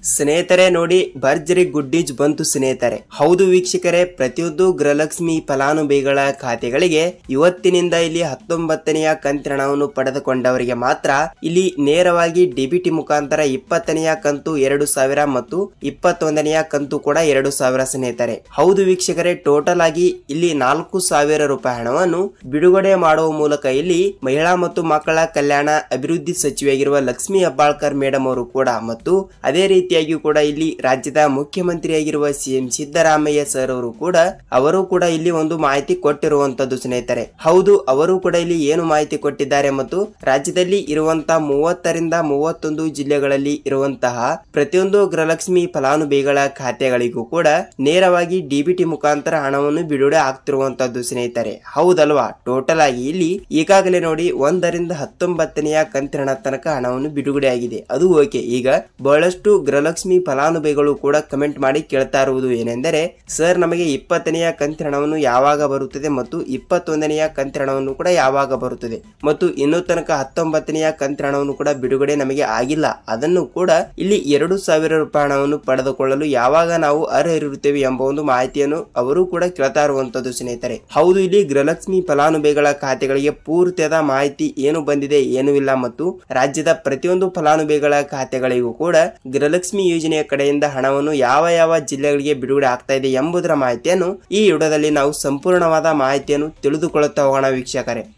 ಸ್ನೇಹಿತರೆ ನೋಡಿ ಭರ್ಜರಿ ಗುಡ್ ನ್ಯೂಸ್ ಬಂತು ಸ್ನೇಹಿತರೆ. ಹೌದು ವೀಕ್ಷಕರೇ, ಪ್ರತಿಯೊಂದು ಗೃಹಲಕ್ಷ್ಮಿ ಫಲಾನುಭವಿಗಳ ಖಾತೆಗಳಿಗೆ ಇವತ್ತಿನಿಂದ ಇಲ್ಲಿ 19ನೆಯ ಕಂತಿನ ಹಣವನ್ನು ಪಡೆದುಕೊಂಡವರಿಗೆ ಮಾತ್ರ ಇಲ್ಲಿ ನೇರವಾಗಿ ಡಿಬಿಟಿ ಮುಖಾಂತರ 20ನೆಯ ಕಂತು 2000 ಮತ್ತು 21ನೆಯ ಕಂತು ಕೂಡ 2000 ಸ್ನೇಹಿತರೆ. ಹೌದು ವೀಕ್ಷಕರೇ, ಟೋಟಲ್ ಆಗಿ ಇಲ್ಲಿ 4000 ರೂಪಾಯಿ ಹಣವನ್ನು ಬಿಡುಗಡೆ ಮಾಡುವ ಮೂಲಕ ಇಲ್ಲಿ ಮಹಿಳಾ ಮತ್ತು ಮಕ್ಕಳ ಕಲ್ಯಾಣ ಅಭಿವೃದ್ಧಿ ಸಚಿವೆಯಾಗಿರುವ ಲಕ್ಷ್ಮಿ ಹೆಬ್ಬಾಳ್ಕರ್ ಮೇಡಮ್ ಅವರು ಕೂಡ ಮತ್ತು ಅದೇ ರೀತಿಯಾಗಿ ಕೂಡ ಇಲ್ಲಿ ರಾಜ್ಯದ ಮುಖ್ಯಮಂತ್ರಿಯಾಗಿರುವ ಸಿಎಂ ಸಿದ್ದರಾಮಯ್ಯ ಸರ್ ಅವರು ಕೂಡ ಇಲ್ಲಿ ಒಂದು ಮಾಹಿತಿ ಕೊಟ್ಟಿರುವಂತದ್ದು ಸ್ನೇಹಿತರೆ. ಹೌದು, ಅವರು ಕೂಡ ಇಲ್ಲಿ ಏನು ಮಾಹಿತಿ ಕೊಟ್ಟಿದ್ದಾರೆ ಮತ್ತು ರಾಜ್ಯದಲ್ಲಿ ಇರುವಂತಹ 30ರಿಂದ 31 ಜಿಲ್ಲೆಗಳಲ್ಲಿ ಇರುವಂತಹ ಪ್ರತಿಯೊಂದು ಗೃಹಲಕ್ಷ್ಮಿ ಫಲಾನುಭವಿಗಳ ಖಾತೆಗಳಿಗೂ ಕೂಡ ನೇರವಾಗಿ ಡಿಬಿಟಿ ಮುಖಾಂತರ ಹಣವನ್ನು ಬಿಡುಗಡೆ ಆಗ್ತಿರುವಂತದ್ದು ಸ್ನೇಹಿತರೆ. ಹೌದಲ್ವಾ? ಟೋಟಲ್ ಆಗಿ ಇಲ್ಲಿ ಈಗಾಗಲೇ ನೋಡಿ 1ರಿಂದ 19ನೆಯ ಕಂತಿನ ತನಕ ಹಣವನ್ನು ಬಿಡುಗಡೆ ಆಗಿದೆ. ಅದು ಓಕೆ. ಈಗ ಬಹಳಷ್ಟು ಗೃಹಲಕ್ಷ್ಮಿ ಫಲಾನುಭವಿಗಳು ಕೂಡ ಕಮೆಂಟ್ ಮಾಡಿ ಕೇಳ್ತಾ ಇರುವುದು ಏನೆಂದರೆ, ಸರ್ ನಮಗೆ 20ನೆಯ ಕಂತಿನ ಹಣವನ್ನು ಯಾವಾಗ ಬರುತ್ತದೆ ಮತ್ತು 21ನೆಯ ಕಂತಿನ ಹಣವನ್ನು ಕೂಡ ಯಾವಾಗ ಬರುತ್ತದೆ ಮತ್ತು ಇನ್ನೂ ತನಕ 19ನೆಯ ಕಂತಿನ ಹಣವನ್ನು ಕೂಡ ಬಿಡುಗಡೆ ನಮಗೆ ಆಗಿಲ್ಲ, ಅದನ್ನು ಕೂಡ ಇಲ್ಲಿ 2000 ರೂಪಾಯಿ ಹಣವನ್ನು ಪಡೆದುಕೊಳ್ಳಲು ಯಾವಾಗ ನಾವು ಅರ್ಹರಿರುತ್ತೇವೆ ಎಂಬ ಒಂದು ಮಾಹಿತಿಯನ್ನು ಅವರು ಕೂಡ ಕೇಳ್ತಾ ಇರುವಂತದ್ದು ಸ್ನೇಹಿತರೆ. ಹೌದು, ಇಲ್ಲಿ ಗೃಹಲಕ್ಷ್ಮಿ ಫಲಾನುಭವಿಗಳ ಖಾತೆಗಳಿಗೆ ಪೂರ್ತಿಯಾದ ಮಾಹಿತಿ ಏನು ಬಂದಿದೆ ಏನು ಇಲ್ಲ ಮತ್ತು ರಾಜ್ಯದ ಪ್ರತಿಯೊಂದು ಫಲಾನುಭವಿಗಳ ಖಾತೆಗಳಿಗೂ ಕೂಡ ಗೃಹಲಕ್ಷ್ಮಿ ಯೋಜನೆಯ ಕಡೆಯಿಂದ ಹಣವನ್ನು ಯಾವ ಯಾವ ಜಿಲ್ಲೆಗಳಿಗೆ ಬಿಡುಗಡೆ ಆಗ್ತಾ ಇದೆ ಎಂಬುದರ ಮಾಹಿತಿಯನ್ನು ಈ ವಿಡಿಯೋದಲ್ಲಿ ನಾವು ಸಂಪೂರ್ಣವಾದ ಮಾಹಿತಿಯನ್ನು ತಿಳಿದುಕೊಳ್ಳುತ್ತಾ ಹೋಗೋಣ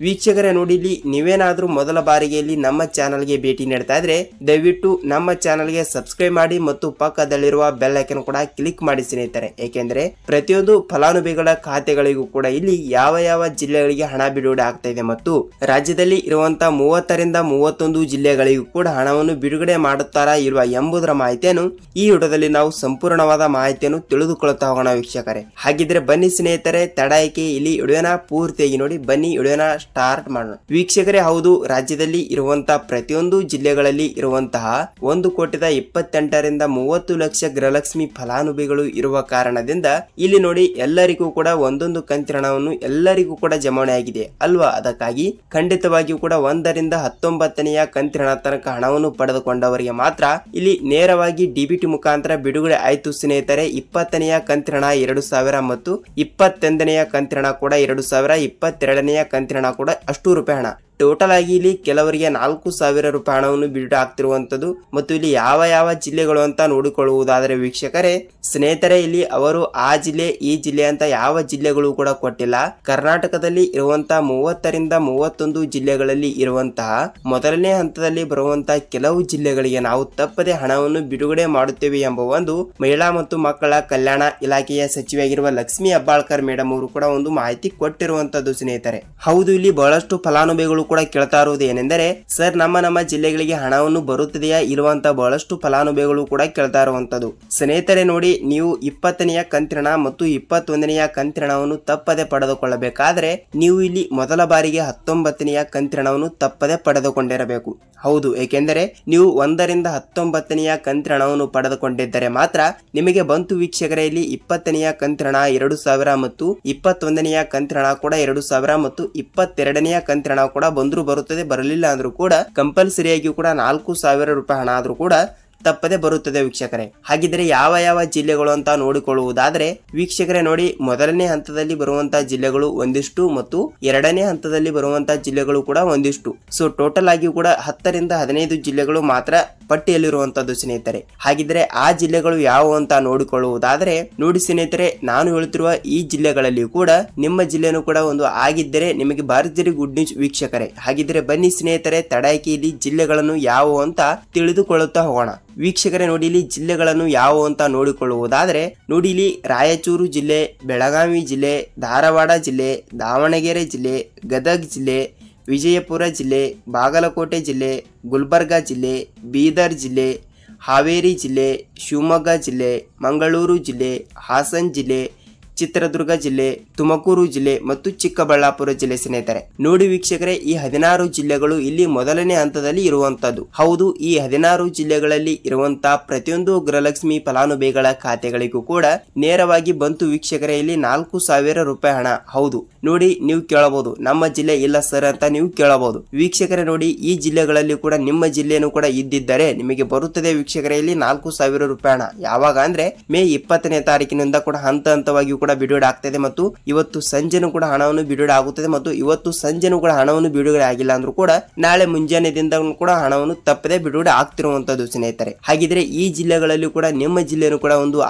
ವೀಕ್ಷಕರೇ ನೋಡಿ, ಇಲ್ಲಿ ನೀವೇನಾದ್ರೂ ಮೊದಲ ಬಾರಿಗೆ ಇಲ್ಲಿ ನಮ್ಮ ಚಾನಲ್ಗೆ ಭೇಟಿ ನೀಡ್ತಾ ಇದ್ರೆ ದಯವಿಟ್ಟು ನಮ್ಮ ಚಾನಲ್ಗೆ ಸಬ್ಸ್ಕ್ರೈಬ್ ಮಾಡಿ ಮತ್ತು ಪಕ್ಕದಲ್ಲಿರುವ ಬೆಲ್ ಐಕಾನ್ ಕೂಡ ಕ್ಲಿಕ್ ಮಾಡಿ ಸ್ನೇಹಿತರೆ. ಏಕೆಂದ್ರೆ ಪ್ರತಿಯೊಂದು ಫಲಾನುಭವಿಗಳ ಖಾತೆಗಳಿಗೂ ಕೂಡ ಇಲ್ಲಿ ಯಾವ ಯಾವ ಜಿಲ್ಲೆಗಳಿಗೆ ಹಣ ಬಿಡುಗಡೆ ಆಗ್ತಾ ಇದೆ ಮತ್ತು ರಾಜ್ಯದಲ್ಲಿ ಇರುವಂತಹ 30ರಿಂದ 31 ಜಿಲ್ಲೆಗಳಿಗೂ ಕೂಡ ಹಣವನ್ನು ಬಿಡುಗಡೆ ಮಾಡುತ್ತಾರಾ ಇಲ್ವಾ ಎಂಬುದರ ಮಾಹಿತಿಯನ್ನು ಈ ವಿಡಿಯೋದಲ್ಲಿ ನಾವು ಸಂಪೂರ್ಣವಾದ ಮಾಹಿತಿಯನ್ನು ತಿಳಿದುಕೊಳ್ಳುತ್ತಾ ಹೋಗೋಣ ವೀಕ್ಷಕರೇ. ಹಾಗಿದ್ರೆ ಬನ್ನಿ ಸ್ನೇಹಿತರೆ, ತಡಾಯಿಕೆ ಇಲ್ಲಿ ವಿಡಿಯೋನ ಪೂರ್ತಿಯಾಗಿ ನೋಡಿ. ಬನ್ನಿ ವಿಡಿಯೋನ ಸ್ಟಾರ್ಟ್ ಮಾಡೋಣ ವೀಕ್ಷಕರೇ. ಹೌದು, ರಾಜ್ಯದಲ್ಲಿ ಇರುವಂತಹ ಪ್ರತಿಯೊಂದು ಜಿಲ್ಲೆಗಳಲ್ಲಿ ಇರುವಂತಹ 1,28,30,00,000 ಗೃಹಲಕ್ಷ್ಮಿ ಫಲಾನುಭವಿಗಳು ಇರುವ ಕಾರಣದಿಂದ ಇಲ್ಲಿ ನೋಡಿ ಎಲ್ಲರಿಗೂ ಕೂಡ ಒಂದೊಂದು ಕಂತಿನ ಹಣವನ್ನು ಎಲ್ಲರಿಗೂ ಕೂಡ ಜಮಾವಣೆ ಆಗಿದೆ ಅಲ್ವಾ. ಅದಕ್ಕಾಗಿ ಖಂಡಿತವಾಗಿಯೂ ಕೂಡ 1ರಿಂದ 19ನೆಯ ಕಂತಿನ ತನಕ ಹಣವನ್ನು ಪಡೆದುಕೊಂಡವರಿಗೆ ಮಾತ್ರ ಇಲ್ಲಿ ನೇರವಾಗಿ ಡಿಬಿಟಿ ಮುಖಾಂತರ ಬಿಡುಗಡೆ ಆಯ್ತು ಸ್ನೇಹಿತರೆ. 20ನೆಯ ಕಂತಿನ 2000 ಮತ್ತು 21ನೆಯ ಕಂತಿನ ಕೂಡ 2000, 22ನೆಯ ಕಂತಿನ ಕೂಡ ಅಷ್ಟು ರೂಪಾಯಿ ಹಣ. ಟೋಟಲ್ ಆಗಿ ಇಲ್ಲಿ ಕೆಲವರಿಗೆ 4000 ರೂಪಾಯಿ ಹಣವನ್ನು ಬಿಡುಗಡೆ ಆಗ್ತಿರುವಂತದ್ದು ಮತ್ತು ಇಲ್ಲಿ ಯಾವ ಯಾವ ಜಿಲ್ಲೆಗಳು ಅಂತ ನೋಡಿಕೊಳ್ಳುವುದಾದರೆ ವೀಕ್ಷಕರೇ, ಸ್ನೇಹಿತರೆ ಇಲ್ಲಿ ಅವರು ಆ ಜಿಲ್ಲೆ ಈ ಜಿಲ್ಲೆ ಅಂತ ಯಾವ ಜಿಲ್ಲೆಗಳು ಕೂಡ ಕೊಟ್ಟಿಲ್ಲ. ಕರ್ನಾಟಕದಲ್ಲಿ ಇರುವಂತಹ 30ರಿಂದ 31 ಜಿಲ್ಲೆಗಳಲ್ಲಿ ಇರುವಂತಹ ಮೊದಲನೇ ಹಂತದಲ್ಲಿ ಬರುವಂತಹ ಕೆಲವು ಜಿಲ್ಲೆಗಳಿಗೆ ನಾವು ತಪ್ಪದೆ ಹಣವನ್ನು ಬಿಡುಗಡೆ ಮಾಡುತ್ತೇವೆ ಎಂಬ ಒಂದು ಮಹಿಳಾ ಮತ್ತು ಮಕ್ಕಳ ಕಲ್ಯಾಣ ಇಲಾಖೆಯ ಸಚಿವೆಯಾಗಿರುವ ಲಕ್ಷ್ಮಿ ಹೆಬ್ಬಾಳ್ಕರ್ ಮೇಡಮ್ ಅವರು ಕೂಡ ಒಂದು ಮಾಹಿತಿ ಕೊಟ್ಟಿರುವಂತದ್ದು ಸ್ನೇಹಿತರೆ. ಹೌದು, ಇಲ್ಲಿ ಬಹಳಷ್ಟು ಫಲಾನುಭವಿಗಳು ಕೂಡ ಕೇಳ್ತಾ ಇರುವುದು ಏನೆಂದರೆ, ಸರ್ ನಮ್ಮ ಜಿಲ್ಲೆಗಳಿಗೆ ಹಣವನ್ನು ಬರುತ್ತದೆಯಾ ಇಲ್ವಾ ಅಂತ ಬಹಳಷ್ಟು ಫಲಾನುಭವಿಗಳು ಕೂಡ ಕೇಳ್ತಾ ಇರುವಂತದ್ದು ಸ್ನೇಹಿತರೆ. ನೋಡಿ, ನೀವು 20ನೆಯ ಕಂತಿನ ಮತ್ತು 21ನೆಯ ಕಂತಿನ ಹಣವನ್ನು ತಪ್ಪದೆ ಪಡೆದುಕೊಳ್ಳಬೇಕಾದ್ರೆ ನೀವು ಇಲ್ಲಿ ಮೊದಲ ಬಾರಿಗೆ 19ನೆಯ ಕಂತಿನ ಹಣವನ್ನು ತಪ್ಪದೆ ಪಡೆದುಕೊಂಡಿರಬೇಕು. ಹೌದು, ಏಕೆಂದರೆ ನೀವು 1ರಿಂದ 19ನೆಯ ಕಂತಿನ ಹಣವನ್ನು ಪಡೆದುಕೊಂಡಿದ್ದರೆ ಮಾತ್ರ ನಿಮಗೆ ಬಂತು ವೀಕ್ಷಕರೇ. ಇಲ್ಲಿ 20ನೆಯ ಕಂತಿನ 2000 ಮತ್ತು 21ನೆಯ ಕಂತಿನ ಕೂಡ 2000 ಮತ್ತು 22ನೆಯ ಕಂತಿನ ಕೂಡ ಬಂದ್ರು ಬರುತ್ತದೆ, ಬರಲಿಲ್ಲ ಅಂದ್ರೂ ಕೂಡ ಕಂಪಲ್ಸರಿಯಾಗಿ ಕೂಡ 4000 ರೂಪಾಯಿ ಹಣ ಆದ್ರೂ ಕೂಡ ತಪ್ಪದೆ ಬರುತ್ತದೆ ವೀಕ್ಷಕರೇ. ಹಾಗಿದ್ರೆ ಯಾವ ಯಾವ ಜಿಲ್ಲೆಗಳು ಅಂತ ನೋಡಿಕೊಳ್ಳುವುದಾದ್ರೆ ವೀಕ್ಷಕರೇ ನೋಡಿ, ಮೊದಲನೇ ಹಂತದಲ್ಲಿ ಬರುವಂತಹ ಜಿಲ್ಲೆಗಳು ಒಂದಿಷ್ಟು ಮತ್ತು 2ನೇ ಹಂತದಲ್ಲಿ ಬರುವಂತಹ ಜಿಲ್ಲೆಗಳು ಕೂಡ ಒಂದಿಷ್ಟು. ಸೊ ಟೋಟಲ್ ಆಗಿ ಕೂಡ 10ರಿಂದ 15 ಜಿಲ್ಲೆಗಳು ಮಾತ್ರ ಪಟ್ಟಿಯಲ್ಲಿರುವಂತದ್ದು ಸ್ನೇಹಿತರೆ. ಹಾಗಿದ್ರೆ ಆ ಜಿಲ್ಲೆಗಳು ಯಾವುವು ಅಂತ ನೋಡಿಕೊಳ್ಳುವುದಾದ್ರೆ ನೋಡಿ ಸ್ನೇಹಿತರೆ, ನಾನು ಹೇಳುತ್ತಿರುವ ಈ ಜಿಲ್ಲೆಗಳಲ್ಲಿ ಕೂಡ ನಿಮ್ಮ ಜಿಲ್ಲೆನೂ ಕೂಡ ಒಂದು ಆಗಿದ್ದರೆ ನಿಮಗೆ ಭರ್ಜರಿ ಗುಡ್ ನ್ಯೂಸ್ ವೀಕ್ಷಕರೇ. ಹಾಗಿದ್ರೆ ಬನ್ನಿ ಸ್ನೇಹಿತರೆ, ತಡಾಯಿಕೆ ಇಲ್ಲಿ ಜಿಲ್ಲೆಗಳನ್ನು ಯಾವುವು ಅಂತ ತಿಳಿದುಕೊಳ್ಳುತ್ತಾ ಹೋಗೋಣ ವೀಕ್ಷಕರೇ. ನೋಡಿ, ಇಲ್ಲಿ ಜಿಲ್ಲೆಗಳನ್ನು ಯಾವುವು ಅಂತ ನೋಡಿಕೊಳ್ಳುವುದಾದ್ರೆ ನೋಡಿ, ಇಲ್ಲಿ ರಾಯಚೂರು ಜಿಲ್ಲೆ, ಬೆಳಗಾವಿ ಜಿಲ್ಲೆ, ಧಾರವಾಡ ಜಿಲ್ಲೆ, ದಾವಣಗೆರೆ ಜಿಲ್ಲೆ, ಗದಗ ಜಿಲ್ಲೆ, ವಿಜಯಪುರ ಜಿಲ್ಲೆ, ಬಾಗಲಕೋಟೆ ಜಿಲ್ಲೆ, ಗುಲ್ಬರ್ಗಾ ಜಿಲ್ಲೆ, ಬೀದರ್ ಜಿಲ್ಲೆ, ಹಾವೇರಿ ಜಿಲ್ಲೆ, ಶಿವಮೊಗ್ಗ ಜಿಲ್ಲೆ, ಮಂಗಳೂರು ಜಿಲ್ಲೆ, ಹಾಸನ ಜಿಲ್ಲೆ, ಚಿತ್ರದುರ್ಗ ಜಿಲ್ಲೆ, ತುಮಕೂರು ಜಿಲ್ಲೆ ಮತ್ತು ಚಿಕ್ಕಬಳ್ಳಾಪುರ ಜಿಲ್ಲೆ ಸ್ನೇಹಿತರೆ. ನೋಡಿ ವೀಕ್ಷಕರೇ, ಈ 16 ಜಿಲ್ಲೆಗಳು ಇಲ್ಲಿ ಮೊದಲನೇ ಹಂತದಲ್ಲಿ ಇರುವಂತದ್ದು. ಹೌದು, ಈ 16 ಜಿಲ್ಲೆಗಳಲ್ಲಿ ಇರುವಂತಹ ಪ್ರತಿಯೊಂದು ಗೃಹಲಕ್ಷ್ಮಿ ಫಲಾನುಭವಿಗಳ ಖಾತೆಗಳಿಗೂ ಕೂಡ ನೇರವಾಗಿ ಬಂತು ವೀಕ್ಷಕರೇ ಇಲ್ಲಿ 4,000 ರೂಪಾಯಿ ಹಣ. ಹೌದು ನೋಡಿ, ನೀವು ಕೇಳಬಹುದು ನಮ್ಮ ಜಿಲ್ಲೆ ಇಲ್ಲ ಸರ್ ಅಂತ ನೀವು ಕೇಳಬಹುದು. ವೀಕ್ಷಕರೇ ನೋಡಿ, ಈ ಜಿಲ್ಲೆಗಳಲ್ಲಿ ಕೂಡ ನಿಮ್ಮ ಜಿಲ್ಲೆಯನ್ನು ಕೂಡ ಇದ್ದಿದ್ದರೆ ನಿಮಗೆ ಬರುತ್ತದೆ ವೀಕ್ಷಕರೇ ಇಲ್ಲಿ 4,000 ರೂಪಾಯಿ ಹಣ. ಯಾವಾಗ ಅಂದ್ರೆ ಮೇ 20ನೇ ತಾರೀಕಿನಿಂದ ಕೂಡ ಹಂತ ಹಂತವಾಗಿಯೂ ಕೂಡ ಬಿಡುಗಡೆ ಆಗ್ತದೆ ಮತ್ತು ಇವತ್ತು ಸಂಜೆನೂ ಕೂಡ ಹಣವನ್ನು ಬಿಡುಗಡೆ ಆಗುತ್ತದೆ ಮತ್ತು ಇವತ್ತು ಸಂಜೆನೂ ಕೂಡ ಹಣವನ್ನು ಬಿಡುಗಡೆ ಆಗಿಲ್ಲ ಅಂದ್ರೂ ಕೂಡ ನಾಳೆ ಮುಂಜಾನೆದಿಂದ ಕೂಡ ಹಣವನ್ನು ತಪ್ಪದೆ ಬಿಡುಗಡೆ ಆಗ್ತಿರುವಂತದ್ದು ಸ್ನೇಹಿತರೆ. ಹಾಗಿದ್ರೆ ಈ ಜಿಲ್ಲೆಗಳಲ್ಲಿ ಕೂಡ ನಿಮ್ಮ ಜಿಲ್ಲೆನೂ ಕೂಡ ಒಂದು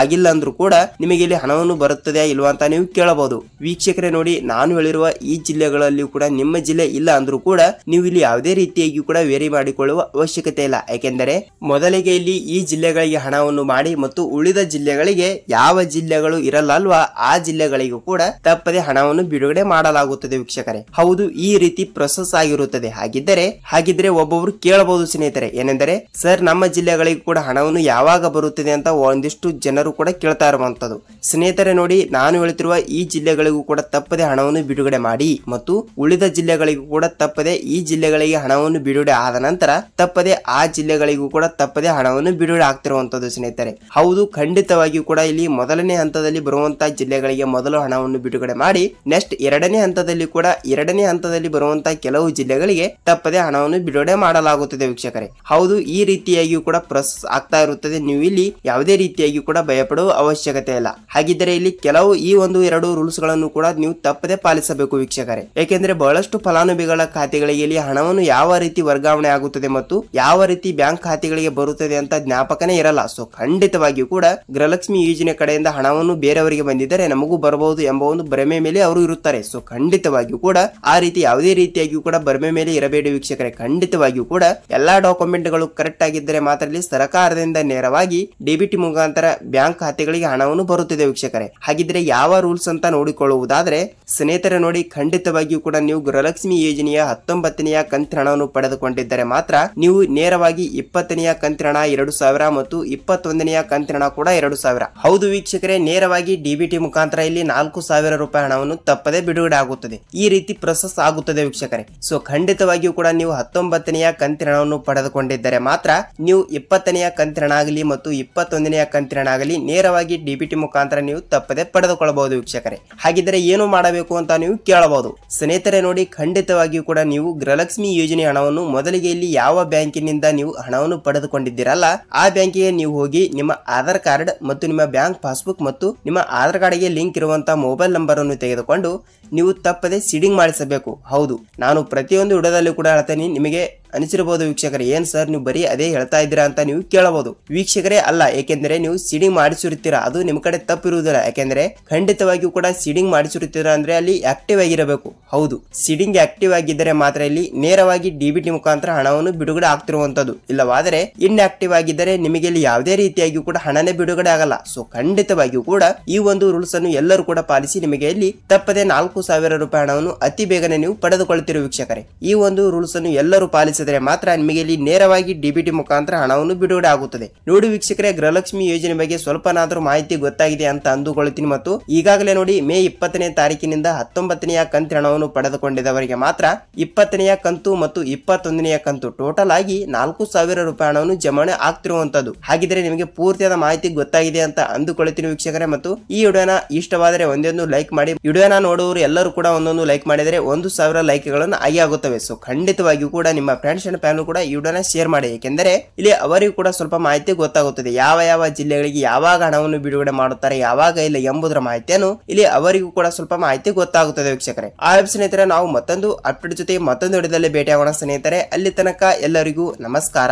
ಆಗಿಲ್ಲ ಅಂದ್ರೂ ಕೂಡ ನಿಮಗೆ ಇಲ್ಲಿ ಹಣವನ್ನು ಬರುತ್ತದೆ ಇಲ್ವಾ ಅಂತ ನೀವು ಕೇಳಬಹುದು. ವೀಕ್ಷಕರೇ ನೋಡಿ, ನಾನು ಹೇಳಿರುವ ಈ ಜಿಲ್ಲೆಗಳಲ್ಲಿ ಕೂಡ ನಿಮ್ಮ ಜಿಲ್ಲೆ ಇಲ್ಲ ಅಂದ್ರೂ ಕೂಡ ನೀವು ಇಲ್ಲಿ ಯಾವುದೇ ರೀತಿಯಾಗಿ ಕೂಡ ವೇರಿ ಮಾಡಿಕೊಳ್ಳುವ ಅವಶ್ಯಕತೆ ಇಲ್ಲ. ಯಾಕೆಂದರೆ ಮೊದಲಿಗೆ ಇಲ್ಲಿ ಈ ಜಿಲ್ಲೆಗಳಿಗೆ ಹಣವನ್ನು ಮಾಡಿ ಮತ್ತು ಉಳಿದ ಜಿಲ್ಲೆಗಳಿಗೆ ಯಾವ ಜಿಲ್ಲೆಗಳು ಇರಲ್ಲ ಅಲ್ವಾ ಆ ಜಿಲ್ಲೆಗಳಿಗೂ ಕೂಡ ತಪ್ಪದೆ ಹಣವನ್ನು ಬಿಡುಗಡೆ ಮಾಡಲಾಗುತ್ತದೆ ವೀಕ್ಷಕರೇ. ಹೌದು, ಈ ರೀತಿ ಪ್ರೊಸೆಸ್ ಆಗಿರುತ್ತದೆ. ಹಾಗಿದ್ರೆ ಒಬ್ಬೊಬ್ರು ಕೇಳಬಹುದು ಸ್ನೇಹಿತರೆ, ಏನೆಂದರೆ ಸರ್ ನಮ್ಮ ಜಿಲ್ಲೆಗಳಿಗೂ ಕೂಡ ಹಣವನ್ನು ಯಾವಾಗ ಬರುತ್ತದೆ ಅಂತ ಒಂದಿಷ್ಟು ಜನರು ಕೂಡ ಕೇಳ್ತಾ ಇರುವಂತದ್ದು. ಸ್ನೇಹಿತರೆ ನೋಡಿ, ನಾನು ಹೇಳ್ತಿರುವ ಈ ಜಿಲ್ಲೆಗಳಿಗೂ ಕೂಡ ತಪ್ಪದೆ ಹಣವನ್ನು ಬಿಡುಗಡೆ ಮಾಡಿ ಮತ್ತು ಉಳಿದ ಜಿಲ್ಲೆಗಳಿಗೂ ಕೂಡ ತಪ್ಪದೆ ಈ ಜಿಲ್ಲೆಗಳಿಗೆ ಹಣವನ್ನು ಬಿಡುಗಡೆ ಆದ ನಂತರ ತಪ್ಪದೆ ಆ ಜಿಲ್ಲೆಗಳಿಗೂ ಕೂಡ ತಪ್ಪದೆ ಹಣವನ್ನು ಬಿಡುಗಡೆ ಆಗ್ತಿರುವಂತದ್ದು ಸ್ನೇಹಿತರೆ. ಹೌದು, ಖಂಡಿತವಾಗಿಯೂ ಕೂಡ ಇಲ್ಲಿ ಮೊದಲನೇ ಹಂತದಲ್ಲಿ ಬರುವಂತಹ ಜಿಲ್ಲೆಗಳಿಗೆ ಮೊದಲು ಹಣವನ್ನು ಬಿಡುಗಡೆ ಮಾಡಿ ನೆಕ್ಸ್ಟ್ ಎರಡನೇ ಹಂತದಲ್ಲಿ ಬರುವಂತಹ ಕೆಲವು ಜಿಲ್ಲೆಗಳಿಗೆ ತಪ್ಪದೆ ಹಣವನ್ನು ಬಿಡುಗಡೆ ಮಾಡಲಾಗುತ್ತದೆ ವೀಕ್ಷಕರೇ. ಹೌದು, ಈ ರೀತಿಯಾಗಿಯೂ ಕೂಡ ಪ್ರೊಸೆಸ್ ಆಗ್ತಾ ಇರುತ್ತದೆ. ನೀವು ಇಲ್ಲಿ ಯಾವುದೇ ರೀತಿಯಾಗಿ ಕೂಡ ಭಯಪಡುವ ಅವಶ್ಯಕತೆ ಇಲ್ಲ. ಹಾಗಿದ್ದರೆ ಇಲ್ಲಿ ಕೆಲವು ಈ 1-2 ರೂಲ್ಸ್ ಗಳನ್ನು ಕೂಡ ನೀವು ತಪ್ಪದೆ ಪಾಲಿಸಬೇಕು ವೀಕ್ಷಕರೇ. ಯಾಕೆಂದ್ರೆ ಬಹಳಷ್ಟು ಫಲಾನುಭವಿಗಳ ಖಾತೆಗಳಿಗೆ ಇಲ್ಲಿ ಹಣವನ್ನು ಯಾವ ರೀತಿ ವರ್ಗಾವಣೆ ಆಗುತ್ತದೆ ಮತ್ತು ಯಾವ ರೀತಿ ಬ್ಯಾಂಕ್ ಖಾತೆಗಳಿಗೆ ಬರುತ್ತದೆ ಅಂತ ಜ್ಞಾಪಕನೇ ಇರಲ್ಲ. ಸೊ ಖಂಡಿತವಾಗಿಯೂ ಕೂಡ ಗೃಹಲಕ್ಷ್ಮಿ ಯೋಜನೆ ಕಡೆಯಿಂದ ಹಣವನ್ನು ಬೇರೆಯವರಿಗೆ ಬಂದಿದ್ದರೆ ನಮಗೂ ಬರಬಹುದು ಎಂಬ ಒಂದು ಭ್ರಮೆ ಮೇಲೆ ಅವರು ಇರುತ್ತಾರೆ. ಸೊ ಖಂಡಿತವಾಗಿಯೂ ಕೂಡ ಆ ರೀತಿ ಯಾವುದೇ ರೀತಿಯಾಗಿಯೂ ಕೂಡ ಭ್ರಮೆ ಮೇಲೆ ಇರಬೇಡಿ ವೀಕ್ಷಕರೇ. ಖಂಡಿತವಾಗಿಯೂ ಕೂಡ ಎಲ್ಲಾ ಡಾಕ್ಯುಮೆಂಟ್ ಗಳು ಕರೆಕ್ಟ್ ಆಗಿದ್ದರೆ ಮಾತ್ರ ಇಲ್ಲಿ ಸರ್ಕಾರದಿಂದ ನೇರವಾಗಿ ಡಿಬಿಟಿ ಮುಖಾಂತರ ಬ್ಯಾಂಕ್ ಖಾತೆಗಳಿಗೆ ಹಣವನ್ನು ಬರುತ್ತಿದೆ ವೀಕ್ಷಕರೇ. ಹಾಗಿದ್ರೆ ಯಾವ ರೂಲ್ಸ್ ಅಂತ ನೋಡಿಕೊಳ್ಳುವುದಾದ್ರೆ ಸ್ನೇಹಿತರೆ ನೋಡಿ, ಖಂಡಿತವಾಗಿಯೂ ಕೂಡ ನೀವು ಗೃಹಲಕ್ಷ್ಮಿ ಯೋಜನೆಯ 19ನೇ ಕಂತಿನ ಹಣವನ್ನು ಪಡೆದುಕೊಂಡಿದ್ದರೆ ಮಾತ್ರ ನೀವು ನೇರವಾಗಿ 20ನೇ ಕಂತಿನ ಹಣ 2,000 ಮತ್ತು 21ನೇ ಕಂತಿನ ಹಣ ಕೂಡ 2,000. ಹೌದು ವೀಕ್ಷಕರೇ, ನೇರವಾಗಿ ಡಿಬಿಟಿ ಮುಖಾಂತರ ಇಲ್ಲಿ 4,000 ರೂಪಾಯಿ ಹಣವನ್ನು ತಪ್ಪದೆ ಬಿಡುಗಡೆ ಆಗುತ್ತದೆ. ಈ ರೀತಿ ಪ್ರೊಸೆಸ್ ಆಗುತ್ತದೆ ವೀಕ್ಷಕರೇ. ಸೊ ಖಂಡಿತವಾಗಿಯೂ ಕೂಡ ನೀವು 19ನೇ ಕಂತಿನ ಹಣವನ್ನು ಪಡೆದುಕೊಂಡಿದ್ದರೆ ಮಾತ್ರ ನೀವು 20ನೇ ಕಂತಿನ ಹಣ ಆಗಲಿ ಮತ್ತು 21ನೇ ಕಂತಿನ ಹಣ ಆಗಲಿ ನೇರವಾಗಿ ಡಿಬಿಟಿ ಮುಖಾಂತರ ನೀವು ತಪ್ಪದೆ ಪಡೆದುಕೊಳ್ಳಬಹುದು ವೀಕ್ಷಕರೇ. ಹಾಗಿದ್ರೆ ಏನು ಮಾಡಬೇಕು ಅಂತ ನೀವು ಕೇಳಬಹುದು. ಸ್ನೇಹಿತರೆ ನೋಡಿ, ಖಂಡಿತವಾಗಿಯೂ ಕೂಡ ನೀವು ಗೃಹಲಕ್ಷ್ಮಿ ಯೋಜನೆ ಹಣವನ್ನು ಮೊದಲಿಗೆ ಇಲ್ಲಿ ಯಾವ ಬ್ಯಾಂಕಿನಿಂದ ನೀವು ಹಣವನ್ನು ಪಡೆದುಕೊಂಡಿದ್ದೀರಲ್ಲ ಆ ಬ್ಯಾಂಕಿಗೆ ನೀವು ಹೋಗಿ ನಿಮ್ಮ ಆಧಾರ್ ಕಾರ್ಡ್ ಮತ್ತು ನಿಮ್ಮ ಬ್ಯಾಂಕ್ ಪಾಸ್ಬುಕ್ ಮತ್ತು ನಿಮ್ಮ ಆಧಾರ್ ಕಾರ್ಡ್ಗೆ ಲಿಂಕ್ ಇರುವಂತಹ ಮೊಬೈಲ್ ನಂಬರ್ ಅನ್ನು ತೆಗೆದುಕೊಂಡು ನೀವು ತಪ್ಪದೆ ಸೀಡಿಂಗ್ ಮಾಡಿಸಬೇಕು. ಹೌದು, ನಾನು ಪ್ರತಿಯೊಂದು ವಿಡಿಯೋದಲ್ಲಿ ಕೂಡ ಹೇಳ್ತೇನೆ. ನಿಮಗೆ ಅನಿಸಿರಬಹುದು ವೀಕ್ಷಕರೇ, ಏನ್ ಸರ್ ನೀವು ಬರೀ ಅದೇ ಹೇಳ್ತಾ ಇದ್ದೀರಾ ಅಂತ ನೀವು ಕೇಳಬಹುದು. ವೀಕ್ಷಕರೇ ಅಲ್ಲ, ಏಕೆಂದ್ರೆ ನೀವು ಸೀಡಿಂಗ್ ಮಾಡಿಸಿರುತ್ತೀರಾ, ಅದು ನಿಮ್ಮ ಕಡೆ ತಪ್ಪಿರುವುದಿಲ್ಲ. ಯಾಕೆಂದ್ರೆ ಖಂಡಿತವಾಗಿಯೂ ಕೂಡ ಸೀಡಿಂಗ್ ಮಾಡಿಸಿರುತ್ತೀರಾ ಅಂದ್ರೆ ಅಲ್ಲಿ ಆಕ್ಟಿವ್ ಆಗಿರಬೇಕು. ಹೌದು, ಸೀಡಿಂಗ್ ಆಕ್ಟಿವ್ ಆಗಿದ್ದರೆ ಮಾತ್ರ ಇಲ್ಲಿ ನೇರವಾಗಿ ಡಿಬಿಟಿ ಮುಖಾಂತರ ಹಣವನ್ನು ಬಿಡುಗಡೆ ಆಗ್ತಿರುವಂತದ್ದು. ಇಲ್ಲವಾದರೆ ಇನ್ಆಕ್ಟಿವ್ ಆಗಿದ್ದರೆ ನಿಮಗೆ ಇಲ್ಲಿ ಯಾವುದೇ ರೀತಿಯಾಗಿ ಕೂಡ ಹಣನೇ ಬಿಡುಗಡೆ ಆಗಲ್ಲ. ಸೊ ಖಂಡಿತವಾಗಿಯೂ ಕೂಡ ಈ ಒಂದು ರೂಲ್ಸ್ ಅನ್ನು ಎಲ್ಲರೂ ಕೂಡ ಪಾಲಿಸಿ ನಿಮಗೆ ಇಲ್ಲಿ ತಪ್ಪದೆ 4,000 ರೂಪಾಯಿ ಹಣವನ್ನು ಅತಿ ಬೇಗನೆ ನೀವು ಪಡೆದುಕೊಳ್ಳುತ್ತೀರಿ ವೀಕ್ಷಕರೇ. ಈ ಒಂದು ರೂಲ್ಸ್ ಅನ್ನು ಎಲ್ಲರೂ ಪಾಲಿಸಿದರೆ ಮಾತ್ರ ನಿಮಗೆ ಇಲ್ಲಿ ನೇರವಾಗಿ ಡಿಬಿಟಿ ಮುಖಾಂತರ ಹಣವನ್ನು ಬಿಡುಗಡೆ ಆಗುತ್ತದೆ. ನೋಡಿ ವೀಕ್ಷಕರೇ, ಗೃಹಲಕ್ಷ್ಮಿ ಯೋಜನೆ ಬಗ್ಗೆ ಸ್ವಲ್ಪನಾದರೂ ಮಾಹಿತಿ ಗೊತ್ತಾಗಿದೆ ಅಂತ ಅಂದುಕೊಳ್ಳುತ್ತೀನಿ ಮತ್ತು ಈಗಾಗಲೇ ನೋಡಿ ಮೇ 20ನೇ ತಾರೀಕಿನಿಂದ 19ನೇ ಕಂತಿನ ಹಣವನ್ನು ಪಡೆದುಕೊಂಡಿದ್ದವರಿಗೆ ಮಾತ್ರ 20ನೇ ಕಂತು ಮತ್ತು 21ನೇ ಕಂತು ಟೋಟಲ್ ಆಗಿ 4,000 ರೂಪಾಯಿ ಹಣವನ್ನು ಜಮಾವಣೆ ಆಗ್ತಿರುವಂತದ್ದು. ಹಾಗಿದ್ರೆ ನಿಮಗೆ ಪೂರ್ತಿಯಾದ ಮಾಹಿತಿ ಗೊತ್ತಾಗಿದೆ ಅಂತ ಅಂದುಕೊಳ್ಳುತ್ತೀನಿ ವೀಕ್ಷಕರೇ. ಮತ್ತು ಈ ವಿಡಿಯೋನ ಇಷ್ಟವಾದರೆ ಒಂದೊಂದು ಲೈಕ್ ಮಾಡಿ. ವಿಡಿಯೋನ ನೋಡುವವರು ಎಲ್ಲರೂ ಕೂಡ ಒಂದೊಂದು ಲೈಕ್ ಮಾಡಿದರೆ 1,000 ಲೈಕ್ ಗಳನ್ನು ಆಗಿ ಆಗುತ್ತವೆ. ಸೊ ಖಂಡಿತವಾಗಿಯೂ ಕೂಡ ನಿಮ್ಮ ಫ್ರೆಂಡ್ಸ್ ಅಂಡ್ ಫ್ಯಾಮಿಲಿ ಕೂಡ ಈ ವಿಡಿಯೋನ ಶೇರ್ ಮಾಡಿ. ಏಕೆಂದರೆ ಇಲ್ಲಿ ಅವರಿಗೂ ಕೂಡ ಸ್ವಲ್ಪ ಮಾಹಿತಿ ಗೊತ್ತಾಗುತ್ತದೆ. ಯಾವ ಜಿಲ್ಲೆಗಳಿಗೆ ಯಾವಾಗ ಹಣವನ್ನು ಬಿಡುಗಡೆ ಮಾಡುತ್ತಾರೆ, ಯಾವಾಗ ಇಲ್ಲ ಎಂಬುದರ ಮಾಹಿತಿಯನ್ನು ಇಲ್ಲಿ ಅವರಿಗೂ ಕೂಡ ಸ್ವಲ್ಪ ಮಾಹಿತಿ ಗೊತ್ತಾಗುತ್ತದೆ ವೀಕ್ಷಕರೇ. ಆ ಸ್ನೇಹಿತರೆ, ನಾವು ಮತ್ತೊಂದು ಅಪ್ಡೇಟ್ ಜೊತೆ ಮತ್ತೊಂದು ವಿಡಿಯೋದಲ್ಲಿ ಭೇಟಿಯಾಗೋಣ ಸ್ನೇಹಿತರೆ. ಅಲ್ಲಿ ತನಕ ಎಲ್ಲರಿಗೂ ನಮಸ್ಕಾರ.